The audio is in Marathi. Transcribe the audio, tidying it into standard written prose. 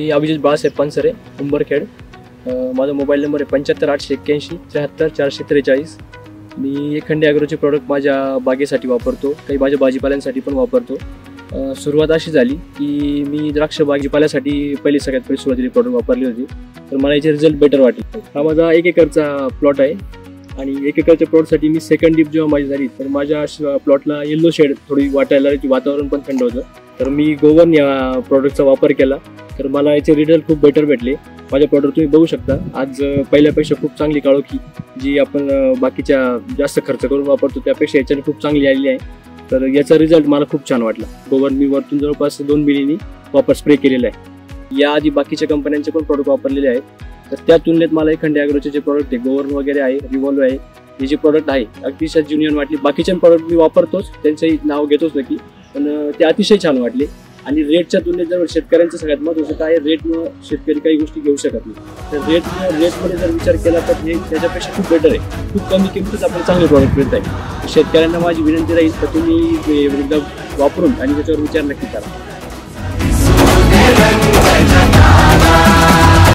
मी अभिजित बाळासाहेब पानसरे, उंबरखेड. माझा मोबाईल नंबर आहे 75 881 73 443. मी एखंडी ॲग्रोचे प्रॉडक्ट माझ्या बागेसाठी वापरतो, काही माझ्या भाजीपाल्यांसाठी पण वापरतो. सुरुवात अशी झाली की मी द्राक्ष भाजीपाल्यासाठी सगळ्यात पहिली सुरुवातीला प्रॉडक्ट वापरली होती, तर मला याचे रिझल्ट बेटर वाटले. हा माझा 1 एकरचा प्लॉट आहे आणि 1 एकरच्या प्लॉटसाठी मी सेकंड ड्रीप जेव्हा माझी झाली तर माझ्या प्लॉटला येल्लो शेड थोडी वाटायला, वातावरण पण थंड होतं, तर मी गोवन या प्रॉडक्टचा वापर केला, तर मला याचे रिझल्ट खूप बेटर भेटले. माझ्या प्रॉडक्ट तुम्ही बघू शकता, आज पहिल्यापेक्षा खूप चांगली काळोखी जी आपण बाकीच्या जास्त खर्च करून वापरतो त्यापेक्षा याच्याने खूप चांगली आलेली आहे. तर याचा रिझल्ट मला खूप छान वाटला. गोवन मी वरतून जवळपास 2 मिलीनी वापर स्प्रे केलेला आहे. याआधी बाकीच्या कंपन्यांचे पण प्रॉडक्ट वापरलेले आहेत, तर त्या तुलनेत मला एखंडी ॲग्रोचे जे प्रॉडक्ट आहे, गोवन वगैरे आहे, रिव्हॉल्व आहे, हे जे प्रॉडक्ट आहे अतिशय ज्युनियन वाटले. बाकीचे प्रॉडक्ट मी वापरतोच, त्यांचंही नाव घेतोच नक्की, पण ते अतिशय छान वाटले. आणि रेटच्या तुलनेत जर शेतकऱ्यांचं सगळ्यात महत्त्वाचं काय, रेटमुळं शेतकरी काही गोष्टी घेऊ शकत नाही, तर रेटमध्ये जर विचार केला तर हे त्याच्यापेक्षा खूप बेटर आहे. खूप कमी किमतीत आपण चांगले प्रॉडक्ट मिळत आहे. शेतकऱ्यांना माझी विनंती राहील तर तुम्ही एकदा वापरून आणि त्याच्यावर विचार नक्की करा.